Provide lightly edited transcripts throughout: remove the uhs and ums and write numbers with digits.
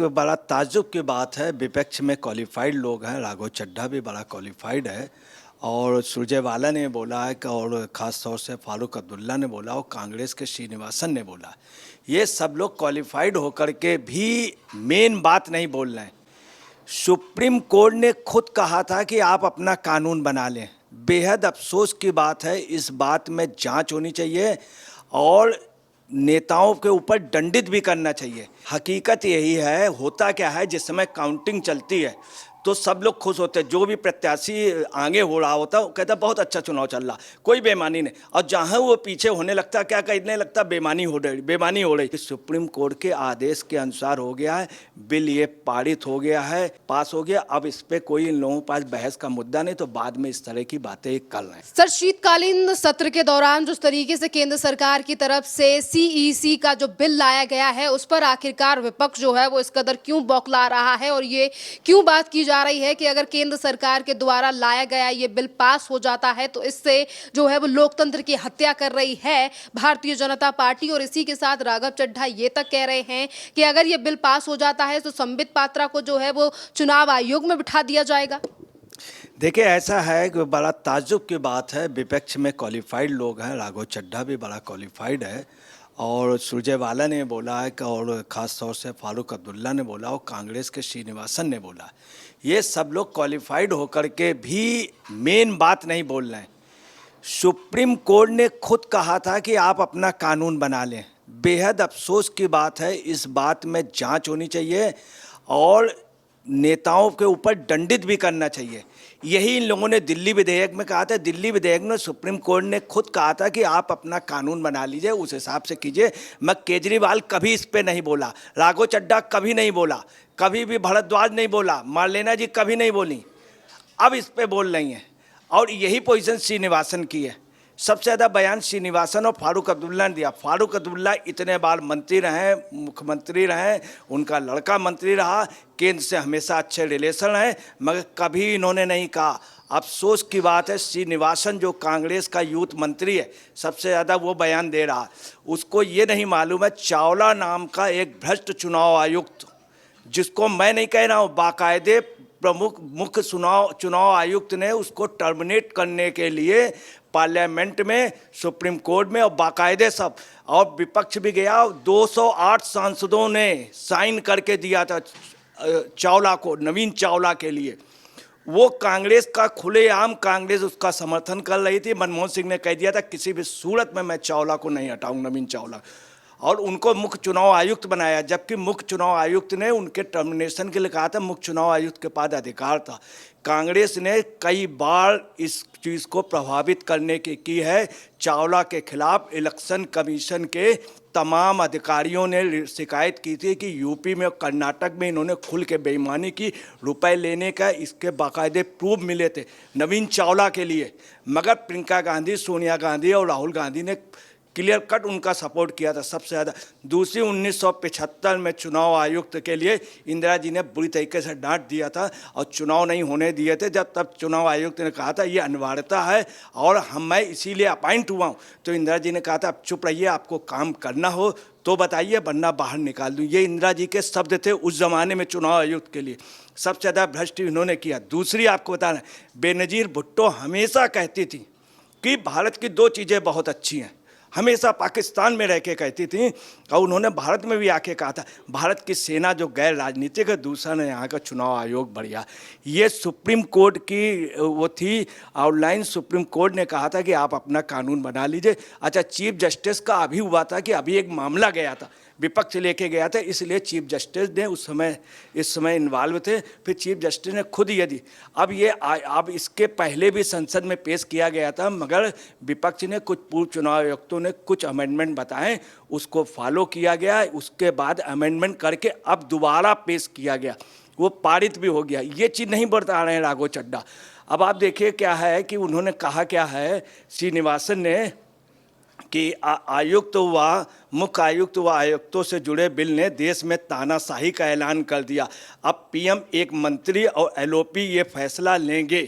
बड़ा ताज्जुब की बात है, विपक्ष में क्वालिफाइड लोग हैं, राघव चड्ढा भी बड़ा क्वालिफाइड है और सुरजेवाला ने बोला है और ख़ास तौर से फारूक अब्दुल्ला ने बोला और कांग्रेस के श्रीनिवासन ने बोला। ये सब लोग क्वालिफाइड होकर के भी मेन बात नहीं बोल रहे हैं। सुप्रीम कोर्ट ने खुद कहा था कि आप अपना कानून बना लें। बेहद अफसोस की बात है, इस बात में जांच होनी चाहिए और नेताओं के ऊपर दंडित भी करना चाहिए। हकीकत यही है, होता क्या है, जिस समय काउंटिंग चलती है तो सब लोग खुश होते हैं। जो भी प्रत्याशी आगे हो रहा होता है वो कहता है बहुत अच्छा चुनाव चल रहा, कोई बेईमानी नहीं। और जहाँ वो पीछे होने लगता, क्या कहने लगता, बेईमानी हो रही। सुप्रीम कोर्ट के आदेश के अनुसार हो गया है, बिल ये पारित हो गया है, पास हो गया। अब इस पे कोई इन लोगों के पास बहस का मुद्दा नहीं, तो बाद में इस तरह की बातें कर रहे हैं। सर, शीतकालीन सत्र के दौरान जिस तरीके से केंद्र सरकार की तरफ से सीईसी का जो बिल लाया गया है, उस पर आखिरकार विपक्ष जो है वो इस कदर क्यों बौखला रहा है और ये क्यों बात की जा रही है कि अगर केंद्र सरकार के द्वारा लाया गया ये बिल पास हो जाता है तो इससे जो है वो लोकतंत्र की हत्या कर रही है भारतीय जनता पार्टी। और इसी के साथ राघव चड्ढा ये तक कह रहे हैं कि अगर ये बिल पास हो जाता है तो संबित पात्रा को जो है वो चुनाव आयोग में बिठा दिया जाएगा। देखिए, ऐसा है कि बड़ा ताज्जुब की बात है, विपक्ष में क्वालिफाइड लोग हैं, राघव चड्ढा भी बड़ा क्वालिफाइड है और सुरजेवाला ने बोला है और ख़ास तौर से फारूक अब्दुल्ला ने बोला और कांग्रेस के श्रीनिवासन ने बोला। ये सब लोग क्वालिफाइड होकर के भी मेन बात नहीं बोल रहे हैं। सुप्रीम कोर्ट ने खुद कहा था कि आप अपना कानून बना लें। बेहद अफसोस की बात है, इस बात में जांच होनी चाहिए और नेताओं के ऊपर दंडित भी करना चाहिए। यही इन लोगों ने दिल्ली विधेयक में कहा था। दिल्ली विधेयक में सुप्रीम कोर्ट ने खुद कहा था कि आप अपना कानून बना लीजिए, उस हिसाब से कीजिए। मैं केजरीवाल कभी इस पे नहीं बोला, राघव चड्ढा कभी नहीं बोला, कभी भी भारद्वाज नहीं बोला, मार्लेना जी कभी नहीं बोली, अब इस पे बोल रही हैं। और यही पोजीशन श्रीनिवासन की है। सबसे ज़्यादा बयान श्रीनिवासन और फारूक अब्दुल्ला ने दिया। फारूक अब्दुल्ला इतने बार मंत्री रहे, मुख्यमंत्री रहे, उनका लड़का मंत्री रहा, केंद्र से हमेशा अच्छे रिलेशन हैं, मगर कभी इन्होंने नहीं कहा। अफसोस की बात है, श्रीनिवासन जो कांग्रेस का यूथ मंत्री है, सबसे ज़्यादा वो बयान दे रहा। उसको ये नहीं मालूम है, चावला नाम का एक भ्रष्ट चुनाव आयुक्त, जिसको मैं नहीं कह रहा हूँ, बाकायदे मुख्य चुनाव आयुक्त ने उसको टर्मिनेट करने के लिए पार्लियामेंट में, सुप्रीम कोर्ट में और बाकायदे सब, और विपक्ष भी गया। 208 सांसदों ने साइन करके दिया था चावला को, नवीन चावला के लिए। वो कांग्रेस का खुलेआम कांग्रेस उसका समर्थन कर रही थी। मनमोहन सिंह ने कह दिया था किसी भी सूरत में मैं चावला को नहीं हटाऊं, नवीन चावला, और उनको मुख्य चुनाव आयुक्त बनाया। जबकि मुख्य चुनाव आयुक्त ने उनके टर्मिनेशन के लिए कहा था, मुख्य चुनाव आयुक्त के पास अधिकार था। कांग्रेस ने कई बार इस चीज़ को प्रभावित करने की है। चावला के खिलाफ इलेक्शन कमीशन के तमाम अधिकारियों ने शिकायत की थी कि यूपी में और कर्नाटक में इन्होंने खुल के बेईमानी की, रुपए लेने का इसके बाकायदे प्रूफ मिले थे नवीन चावला के लिए। मगर प्रियंका गांधी, सोनिया गांधी और राहुल गांधी ने क्लियर कट उनका सपोर्ट किया था सबसे ज़्यादा। दूसरी 1975 में चुनाव आयुक्त के लिए इंदिरा जी ने बुरी तरीके से डांट दिया था और चुनाव नहीं होने दिए थे। जब तब चुनाव आयुक्त ने कहा था ये अनिवार्यता है और मैं इसीलिए अपॉइंट हुआ हूँ, तो इंदिरा जी ने कहा था अब चुप रहिए, आपको काम करना हो तो बताइए वरना बाहर निकाल दूँ। ये इंदिरा जी के शब्द थे उस ज़माने में चुनाव आयुक्त के लिए। सबसे ज़्यादा भ्रष्ट इन्होंने किया। दूसरी आपको बताना, बेनज़ीर भुट्टो हमेशा कहती थी कि भारत की दो चीज़ें बहुत अच्छी हैं, हमेशा पाकिस्तान में रह के कहती थी और उन्होंने भारत में भी आके कहा था, भारत की सेना जो गैर राजनीतिक है, दूसरा ने यहाँ का चुनाव आयोग बढ़िया। ये सुप्रीम कोर्ट की वो थी आउटलाइन। सुप्रीम कोर्ट ने कहा था कि आप अपना कानून बना लीजिए। अच्छा, चीफ जस्टिस का अभी हुआ था कि अभी एक मामला गया था, विपक्ष लेके गया था, इसलिए चीफ जस्टिस ने इस समय इन्वॉल्व थे, फिर चीफ जस्टिस ने खुद ये दी। अब इसके पहले भी संसद में पेश किया गया था, मगर विपक्ष ने, कुछ पूर्व चुनाव आयुक्तों ने कुछ अमेंडमेंट बताए, उसको फॉलो किया गया। उसके बाद अमेंडमेंट करके अब दोबारा पेश किया गया, वो पारित भी हो गया। ये चीज़ नहीं बता रहे हैं राघव चड्ढा। अब आप देखिए क्या है कि उन्होंने कहा क्या है श्रीनिवासन ने कि आयुक्त व मुख्य आयुक्त व आयुक्तों से जुड़े बिल ने देश में तानाशाही का ऐलान कर दिया। अब पीएम एक मंत्री और एलओपी ये फैसला लेंगे।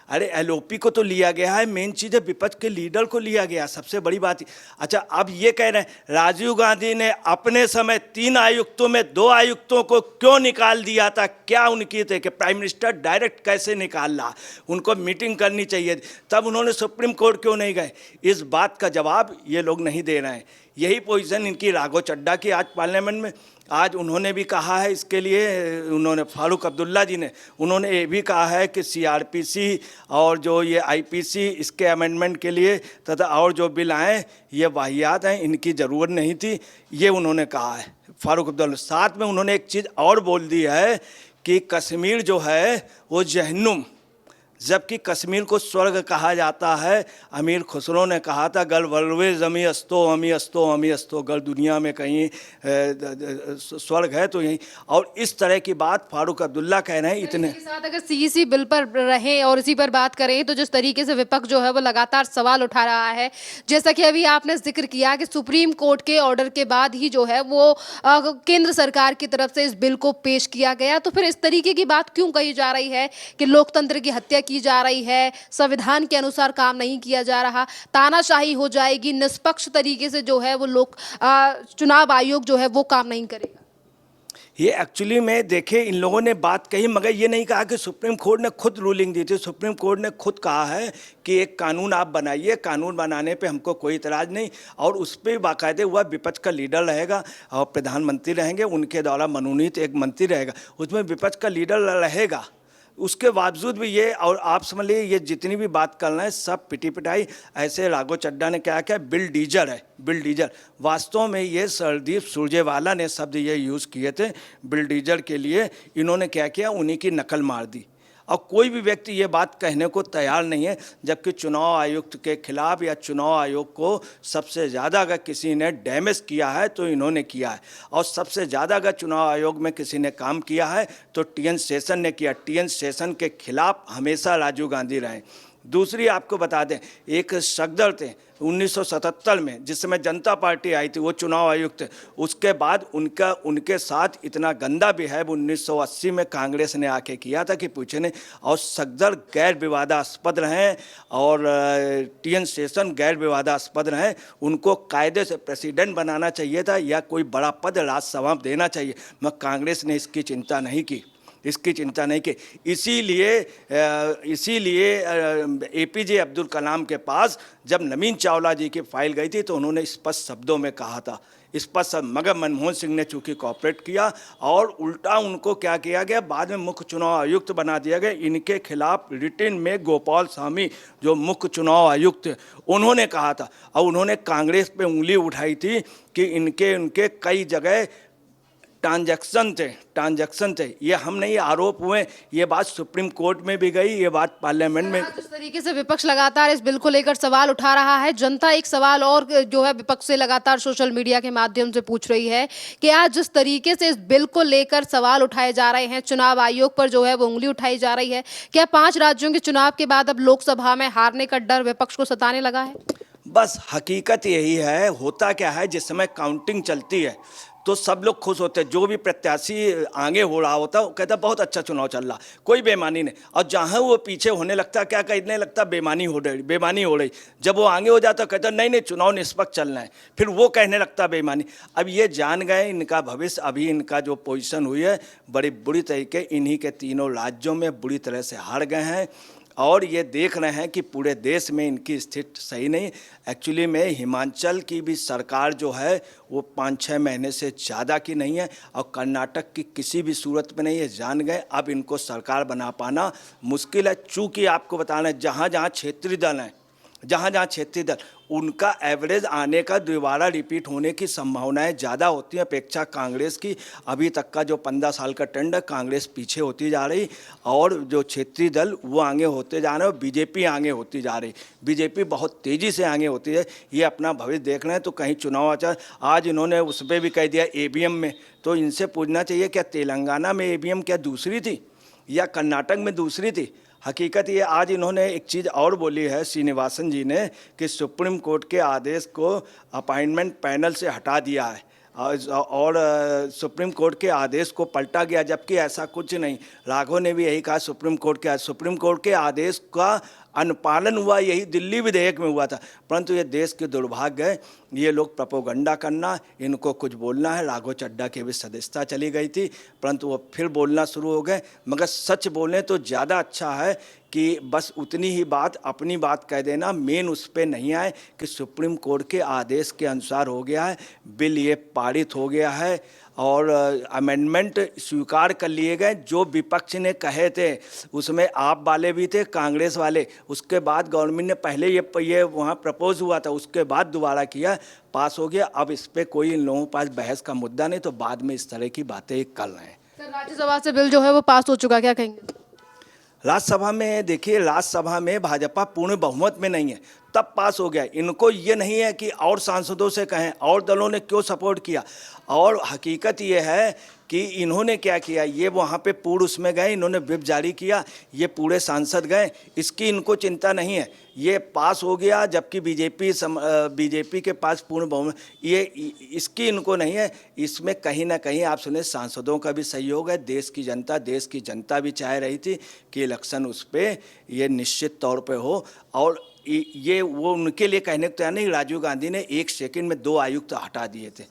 अरे एलओपी को तो लिया गया है, मेन चीज़ है विपक्ष के लीडर को लिया गया, सबसे बड़ी बात। अच्छा, अब ये कह रहे हैं राजीव गांधी ने अपने समय 3 आयुक्तों में 2 आयुक्तों को क्यों निकाल दिया था, क्या उनकी थे कि प्राइम मिनिस्टर डायरेक्ट कैसे निकाल रहा, उनको मीटिंग करनी चाहिए, तब उन्होंने सुप्रीम कोर्ट क्यों नहीं गए? इस बात का जवाब ये लोग नहीं दे रहे हैं। यही पोजीशन इनकी राघव चड्ढा की आज पार्लियामेंट में। आज उन्होंने भी कहा है, इसके लिए उन्होंने फारूक अब्दुल्ला जी ने उन्होंने ये भी कहा है कि सीआरपीसी और जो ये आईपीसी इसके अमेंडमेंट के लिए तथा और जो बिल आए ये वाहियात हैं, इनकी ज़रूरत नहीं थी, ये उन्होंने कहा है फारूक अब्दुल्ला। साथ में उन्होंने एक चीज़ और बोल दी है कि कश्मीर जो है वो जहन्नुम, जबकि कश्मीर को स्वर्ग कहा जाता है। अमीर खुसरो ने कहा था गल वल्वे जमी अस्तो अमी अस्तो अमी अस्तो, गल दुनिया में कहीं स्वर्ग है तो यहीं। और इस तरह की बात फारूक अब्दुल्ला कह रहे हैं। इतने के साथ अगर सीईसी बिल पर रहे और इसी पर बात करें तो जिस तरीके से विपक्ष जो है वो लगातार सवाल उठा रहा है, जैसा कि अभी आपने जिक्र किया कि सुप्रीम कोर्ट के ऑर्डर के बाद ही जो है वो केंद्र सरकार की तरफ से इस बिल को पेश किया गया, तो फिर इस तरीके की बात क्यों कही जा रही है कि लोकतंत्र की हत्या की जा रही है, संविधान के अनुसार काम नहीं किया जा रहा, तानाशाही हो जाएगी, निष्पक्ष तरीके से जो है वो चुनाव आयोग जो है वो काम नहीं करेगा? ये एक्चुअली में देखे इन लोगों ने बात कही, मगर ये नहीं कहा कि सुप्रीम कोर्ट ने खुद रूलिंग दी थी। सुप्रीम कोर्ट ने खुद कहा है कि एक कानून आप बनाइए, कानून बनाने पे हमको कोई इतराज़ नहीं, और उस पर बाकायदे हुआ विपक्ष का लीडर रहेगा और प्रधानमंत्री रहेंगे, उनके द्वारा मनोनीत एक मंत्री रहेगा, उसमें विपक्ष का लीडर रहेगा। उसके बावजूद भी ये, और आप समझ लीजिए ये जितनी भी बात कर रहे हैं सब पिटी पिटाई। ऐसे राघव चड्ढा ने क्या किया, बिल डीजर है, बिल डीजर। वास्तव में ये सरदीप सुरजेवाला ने शब्द ये यूज़ किए थे बिल डीजर के लिए। इन्होंने क्या किया, उन्हीं की नकल मार दी, और कोई भी व्यक्ति ये बात कहने को तैयार नहीं है, जबकि चुनाव आयुक्त के खिलाफ या चुनाव आयोग को सबसे ज़्यादा अगर किसी ने डैमेज किया है तो इन्होंने किया है, और सबसे ज़्यादा अगर चुनाव आयोग में किसी ने काम किया है तो टीएन शेषन ने किया। टीएन शेषन के खिलाफ हमेशा राजीव गांधी रहे। दूसरी आपको बता दें, एक सफदर थे 1977 में, जिस समय जनता पार्टी आई थी, वो चुनाव आयुक्त थे। उसके बाद उनके साथ इतना गंदा बिहेव 1980 में कांग्रेस ने आके किया था कि पूछे नहीं। और सफदर गैर विवादास्पद रहें और टीएन शेषन गैर विवादास्पद रहें। उनको कायदे से प्रेसिडेंट बनाना चाहिए था या कोई बड़ा पद राज्यसभा में देना चाहिए, मगर कांग्रेस ने इसकी चिंता नहीं की, इसकी चिंता नहीं की। इसीलिए एपीजे अब्दुल कलाम के पास जब नवीन चावला जी की फाइल गई थी तो उन्होंने स्पष्ट शब्दों में कहा था, स्पष्ट, मगर मनमोहन सिंह ने चूंकि कॉपरेट किया और उल्टा उनको क्या किया गया, बाद में मुख्य चुनाव आयुक्त बना दिया गया। इनके खिलाफ रिटिन में गोपाल स्वामी जो मुख्य चुनाव आयुक्त, उन्होंने कहा था, और उन्होंने कांग्रेस पे उंगली उठाई थी कि उनके कई जगह ट्रांजैक्शन थे। ये हम नहीं आरोप हुए, ये बात सुप्रीम कोर्ट में भी गई, ये बात पार्लियामेंट में। जिस तरीके से विपक्ष लगातार इस बिल को लेकर सवाल उठा रहा है, जनता एक सवाल और जो है विपक्ष से लगातार सोशल मीडिया के माध्यम से पूछ रही है कि आज जिस तरीके से इस बिल को लेकर सवाल उठाए जा रहे हैं, चुनाव आयोग पर जो है वो उंगली उठाई जा रही है, क्या 5 राज्यों के चुनाव के बाद अब लोकसभा में हारने का डर विपक्ष को सताने लगा है? बस हकीकत यही है। होता क्या है, जिस समय काउंटिंग चलती है तो सब लोग खुश होते हैं, जो भी प्रत्याशी आगे हो रहा होता है वो कहता है बहुत अच्छा चुनाव चल रहा, कोई बेईमानी नहीं। और जहाँ वो पीछे होने लगता है, क्या कहने लगता है, बेईमानी हो रही। जब वो आगे हो जाता है कहता नहीं नहीं चुनाव निष्पक्ष चलना है, फिर वो कहने लगता है बेईमानी। अब ये जान गए इनका भविष्य, अभी इनका जो पोजीशन हुई है बड़ी बुरी तरीके, इन्हीं के तीनों राज्यों में बुरी तरह से हार गए हैं, और ये देख रहे हैं कि पूरे देश में इनकी स्थिति सही नहीं। एक्चुअली में हिमाचल की भी सरकार जो है वो 5-6 महीने से ज़्यादा की नहीं है, और कर्नाटक की किसी भी सूरत में नहीं है। जान गए अब इनको सरकार बना पाना मुश्किल है, चूँकि आपको बताना है जहाँ जहाँ क्षेत्रीय दल हैं, जहाँ क्षेत्रीय दल, उनका एवरेज आने का दोबारा रिपीट होने की संभावनाएं ज़्यादा होती हैं अपेक्षा कांग्रेस की। अभी तक का जो 15 साल का ट्रेंड है, कांग्रेस पीछे होती जा रही और जो क्षेत्रीय दल वो आगे होते जा रहे हैं, और बीजेपी आगे होती जा रही। बीजेपी बहुत तेज़ी से आगे होती है, ये अपना भविष्य देख रहे हैं। तो कहीं चुनाव आचार, आज इन्होंने उस पर भी कह दिया ईवीएम में, तो इनसे पूछना चाहिए क्या तेलंगाना में ईवीएम क्या दूसरी थी या कर्नाटक में दूसरी थी? हकीकत ये, आज इन्होंने एक चीज़ और बोली है श्रीनिवासन जी ने कि सुप्रीम कोर्ट के आदेश को अपॉइंटमेंट पैनल से हटा दिया है। और सुप्रीम कोर्ट के आदेश को पलटा गया, जबकि ऐसा कुछ नहीं। राघव ने भी यही कहा, सुप्रीम कोर्ट के आदेश का अनुपालन हुआ, यही दिल्ली विधेयक में हुआ था। परंतु ये देश के दुर्भाग्य है, ये लोग प्रोपोगंडा करना, इनको कुछ बोलना है। राघव चड्ढा की भी सदस्यता चली गई थी, परंतु वो फिर बोलना शुरू हो गए। मगर सच बोलें तो ज़्यादा अच्छा है कि बस उतनी ही बात, अपनी बात कह देना, मेन उस पर नहीं आए कि सुप्रीम कोर्ट के आदेश के अनुसार हो गया है, बिल ये पारित हो गया है और अमेंडमेंट स्वीकार कर लिए गए। जो विपक्ष ने कहे थे उसमें आप वाले भी थे, कांग्रेस वाले। उसके बाद गवर्नमेंट ने पहले ये वहाँ प्रपोज हुआ था, उसके बाद दोबारा किया, पास हो गया। अब इस पर कोई इन लोगों के पास बहस का मुद्दा नहीं, तो बाद में इस तरह की बातें कर रहे हैं। सर, राज्यसभा से बिल जो है वो पास हो चुका, क्या कहेंगे? राज्यसभा में देखिए, राज्यसभा में भाजपा पूर्ण बहुमत में नहीं है, तब पास हो गया। इनको ये नहीं है कि और सांसदों से कहें और दलों ने क्यों सपोर्ट किया। और हकीकत ये है कि इन्होंने क्या किया, ये वहाँ पे पूर्व उसमें गए, इन्होंने व्हिप जारी किया, ये पूरे सांसद गए, इसकी इनको चिंता नहीं है। ये पास हो गया, जबकि बीजेपी के पास पूर्ण बहुमत, ये इसकी इनको नहीं है। इसमें कहीं ना कहीं आप सुने, सांसदों का भी सहयोग है। देश की जनता भी चाह रही थी कि इलेक्शन उस पर ये निश्चित तौर पे हो। और ये वो उनके लिए कहने को तैयार नहीं। राजीव गांधी ने 1 सेकंड में 2 आयुक्त हटा दिए थे।